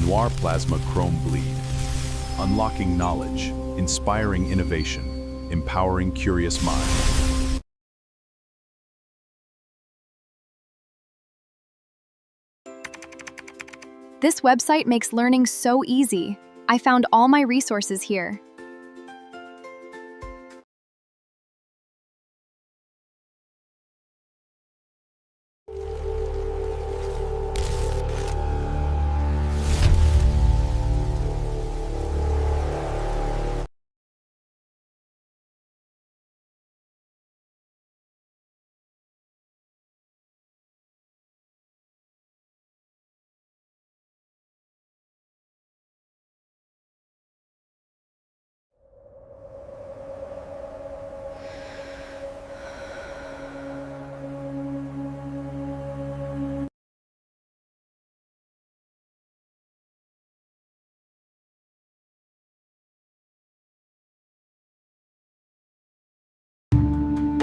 Noir Plasma Chrome Bleed. Unlocking knowledge, inspiring innovation, empowering curious minds. This website makes learning so easy. I found all my resources here.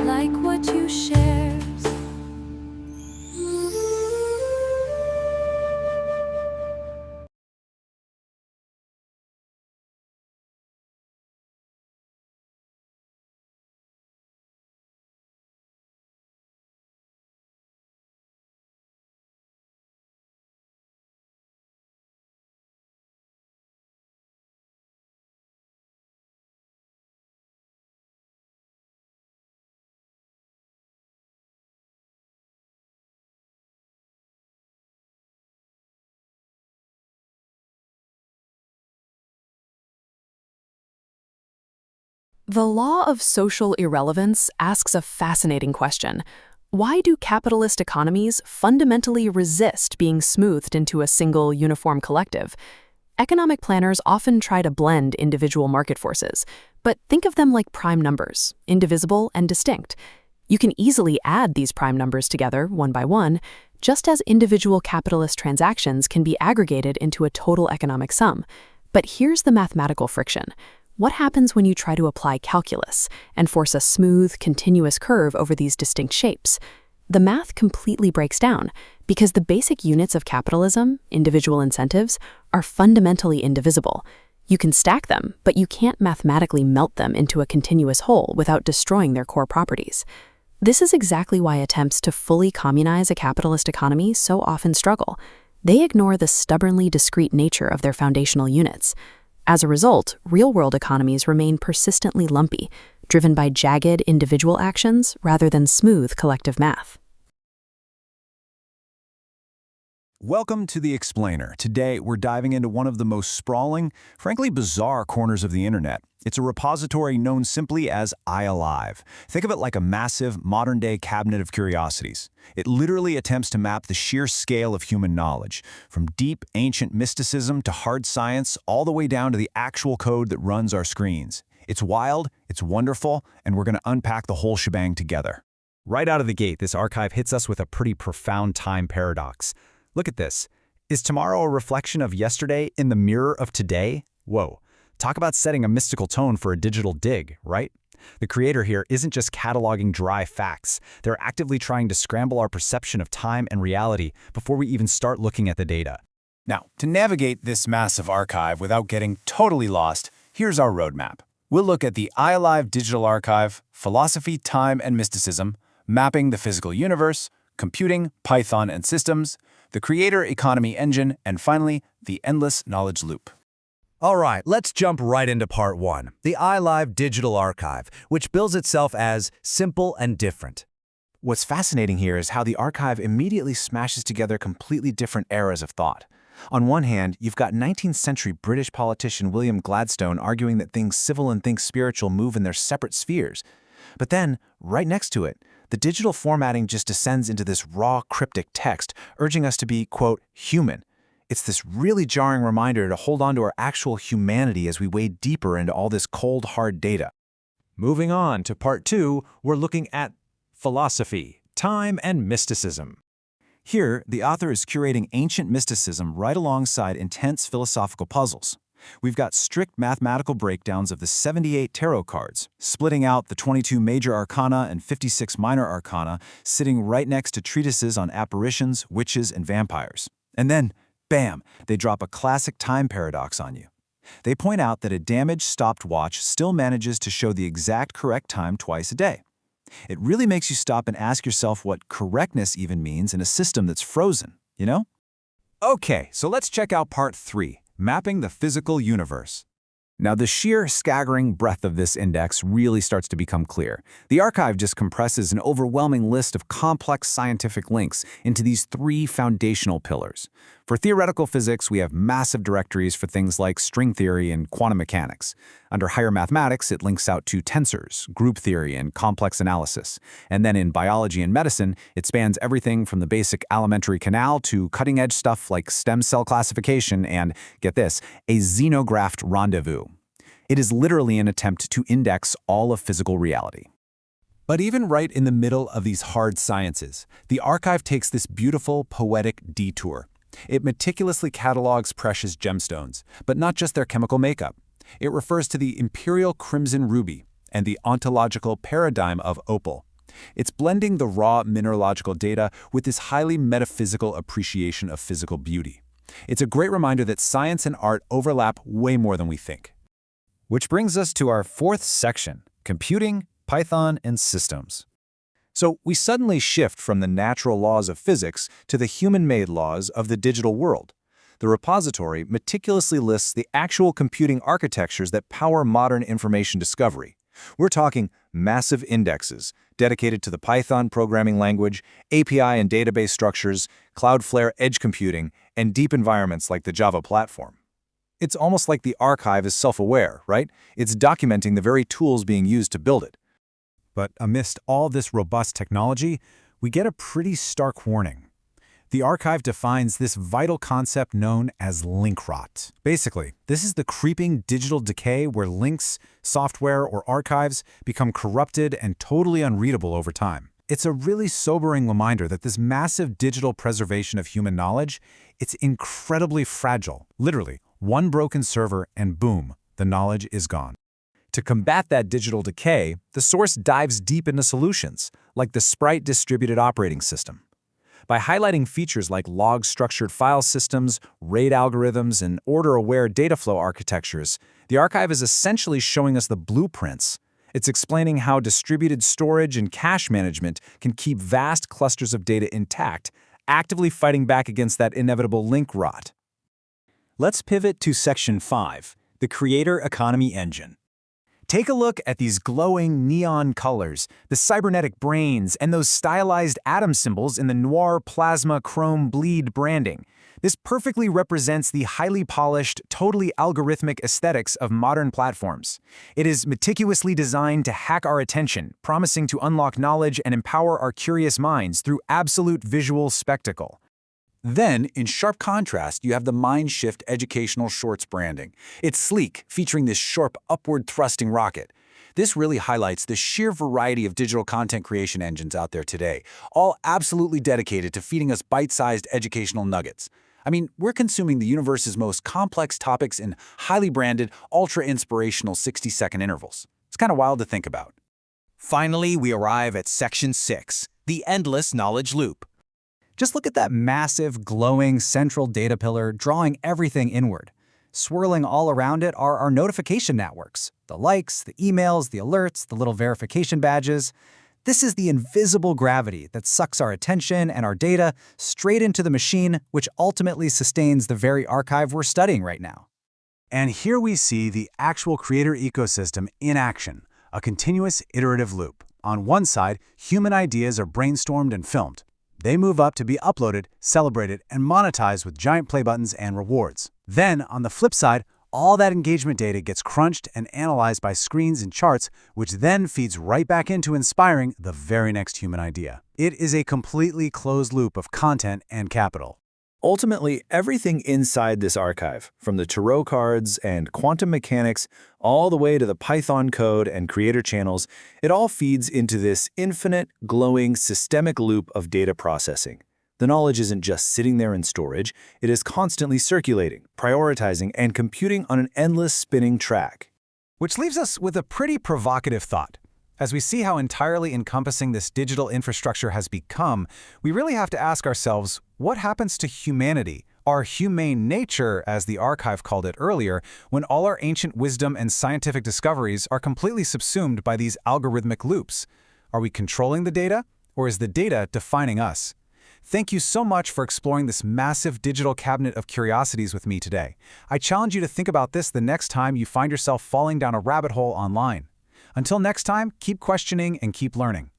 Like what you share. The law of social irrelevance asks a fascinating question. Why do capitalist economies fundamentally resist being smoothed into a single, uniform collective? Economic planners often try to blend individual market forces, but think of them like prime numbers, indivisible and distinct. You can easily add these prime numbers together, one by one, just as individual capitalist transactions can be aggregated into a total economic sum. But here's the mathematical friction. What happens when you try to apply calculus and force a smooth, continuous curve over these distinct shapes? The math completely breaks down because the basic units of capitalism, individual incentives, are fundamentally indivisible. You can stack them, but you can't mathematically melt them into a continuous whole without destroying their core properties. This is exactly why attempts to fully communize a capitalist economy so often struggle. They ignore the stubbornly discrete nature of their foundational units. As a result, real-world economies remain persistently lumpy, driven by jagged individual actions rather than smooth collective math. Welcome to The Explainer. Today, we're diving into one of the most sprawling, frankly bizarre corners of the internet. It's a repository known simply as ialive. Think of it like a massive, modern-day cabinet of curiosities. It literally attempts to map the sheer scale of human knowledge, from deep, ancient mysticism to hard science, all the way down to the actual code that runs our screens. It's wild, it's wonderful, and we're going to unpack the whole shebang together. Right out of the gate, this archive hits us with a pretty profound time paradox. Look at this. Is tomorrow a reflection of yesterday in the mirror of today? Whoa. Talk about setting a mystical tone for a digital dig, right? The creator here isn't just cataloging dry facts. They're actively trying to scramble our perception of time and reality before we even start looking at the data. Now, to navigate this massive archive without getting totally lost, here's our roadmap. We'll look at the ialive digital archive, philosophy, time, and mysticism, mapping the physical universe, computing, Python, and systems, the creator economy engine, and finally, the endless knowledge loop. All right, let's jump right into part one, the ialive digital archive, which bills itself as simple and different. What's fascinating here is how the archive immediately smashes together completely different eras of thought. On one hand, you've got 19th century British politician William Gladstone arguing that things civil and things spiritual move in their separate spheres. But then, right next to it, the digital formatting just descends into this raw, cryptic text, urging us to be, quote, human. It's this really jarring reminder to hold on to our actual humanity as we wade deeper into all this cold, hard data. Moving on to part two, we're looking at philosophy, time, and mysticism. Here, the author is curating ancient mysticism right alongside intense philosophical puzzles. We've got strict mathematical breakdowns of the 78 tarot cards, splitting out the 22 major arcana and 56 minor arcana, sitting right next to treatises on apparitions, witches, and vampires. And then, bam, they drop a classic time paradox on you. They point out that a damaged stopped watch still manages to show the exact correct time twice a day. It really makes you stop and ask yourself what correctness even means in a system that's frozen, you know? Okay, so let's check out part 3, mapping the physical universe. Now, the sheer staggering breadth of this index really starts to become clear. The archive just compresses an overwhelming list of complex scientific links into these 3 foundational pillars. For theoretical physics, we have massive directories for things like string theory and quantum mechanics. Under higher mathematics, it links out to tensors, group theory, and complex analysis. And then in biology and medicine, it spans everything from the basic alimentary canal to cutting-edge stuff like stem cell classification and, get this, a xenograft rendezvous. It is literally an attempt to index all of physical reality. But even right in the middle of these hard sciences, the archive takes this beautiful, poetic detour. It meticulously catalogs precious gemstones, but not just their chemical makeup. It refers to the imperial crimson ruby and the ontological paradigm of opal. It's blending the raw mineralogical data with this highly metaphysical appreciation of physical beauty. It's a great reminder that science and art overlap way more than we think. Which brings us to our 4th section, computing, Python, and systems. So we suddenly shift from the natural laws of physics to the human-made laws of the digital world. The repository meticulously lists the actual computing architectures that power modern information discovery. We're talking massive indexes dedicated to the Python programming language, API and database structures, Cloudflare edge computing, and deep environments like the Java platform. It's almost like the archive is self-aware, right? It's documenting the very tools being used to build it. But amidst all this robust technology, we get a pretty stark warning. The archive defines this vital concept known as link rot. Basically, this is the creeping digital decay where links, software, or archives become corrupted and totally unreadable over time. It's a really sobering reminder that this massive digital preservation of human knowledge, it's incredibly fragile. Literally, one broken server and boom, the knowledge is gone. To combat that digital decay, the source dives deep into solutions, like the Sprite distributed operating system. By highlighting features like log-structured file systems, RAID algorithms, and order-aware data flow architectures, the archive is essentially showing us the blueprints. It's explaining how distributed storage and cache management can keep vast clusters of data intact, actively fighting back against that inevitable link rot. Let's pivot to Section 5, the Creator Economy Engine. Take a look at these glowing neon colors, the cybernetic brains, and those stylized atom symbols in the noir plasma chrome bleed branding. This perfectly represents the highly polished, totally algorithmic aesthetics of modern platforms. It is meticulously designed to hack our attention, promising to unlock knowledge and empower our curious minds through absolute visual spectacle. Then, in sharp contrast, you have the MindShift Educational Shorts branding. It's sleek, featuring this sharp, upward-thrusting rocket. This really highlights the sheer variety of digital content creation engines out there today, all absolutely dedicated to feeding us bite-sized educational nuggets. I mean, we're consuming the universe's most complex topics in highly branded, ultra-inspirational 60-second intervals. It's kind of wild to think about. Finally, we arrive at Section 6, the endless knowledge loop. Just look at that massive, glowing central data pillar drawing everything inward. Swirling all around it are our notification networks, the likes, the emails, the alerts, the little verification badges. This is the invisible gravity that sucks our attention and our data straight into the machine, which ultimately sustains the very archive we're studying right now. And here we see the actual creator ecosystem in action, a continuous iterative loop. On one side, human ideas are brainstormed and filmed. They move up to be uploaded, celebrated, and monetized with giant play buttons and rewards. Then, on the flip side, all that engagement data gets crunched and analyzed by screens and charts, which then feeds right back into inspiring the very next human idea. It is a completely closed loop of content and capital. Ultimately, everything inside this archive, from the tarot cards and quantum mechanics all the way to the Python code and creator channels, it all feeds into this infinite, glowing, systemic loop of data processing. The knowledge isn't just sitting there in storage, it is constantly circulating, prioritizing, and computing on an endless spinning track. Which leaves us with a pretty provocative thought. As we see how entirely encompassing this digital infrastructure has become, we really have to ask ourselves, what happens to humanity Our humane nature, as the archive called it earlier, when all our ancient wisdom and scientific discoveries are completely subsumed by these algorithmic loops. Are we controlling the data, or is the data defining us? Thank you so much for exploring this massive digital cabinet of curiosities with me today. I challenge you to think about this the next time you find yourself falling down a rabbit hole online. Until next time, keep questioning and keep learning.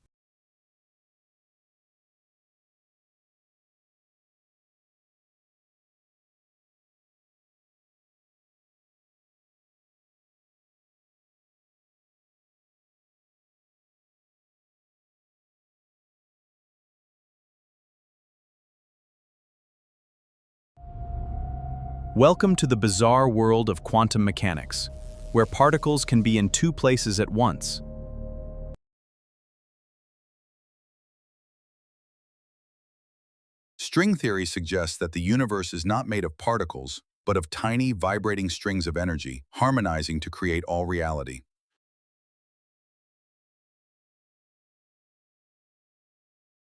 Welcome to the bizarre world of quantum mechanics, where particles can be in two places at once. String theory suggests that the universe is not made of particles, but of tiny, vibrating strings of energy, harmonizing to create all reality.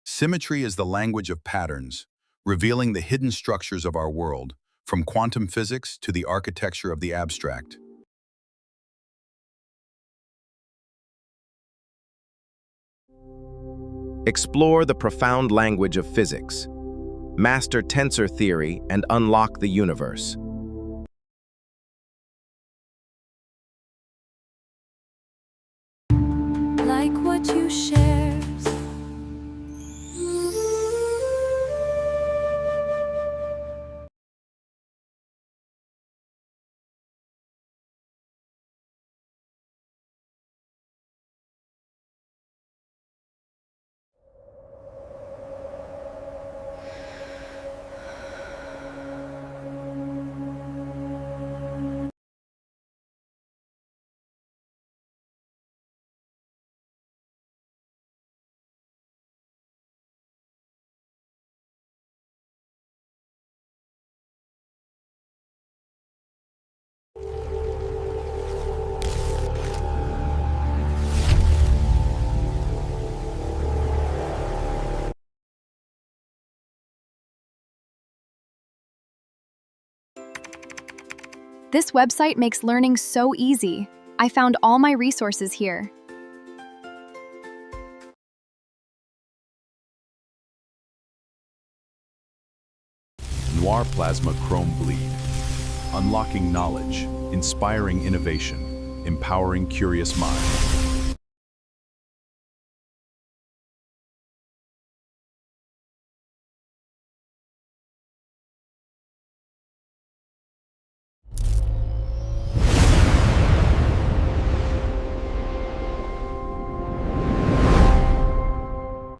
Symmetry is the language of patterns, revealing the hidden structures of our world, from quantum physics to the architecture of the abstract. Explore the profound language of physics. Master tensor theory and unlock the universe. Like what you share. This website makes learning so easy. I found all my resources here. Noir plasma chrome bleed. Unlocking knowledge, inspiring innovation, empowering curious minds.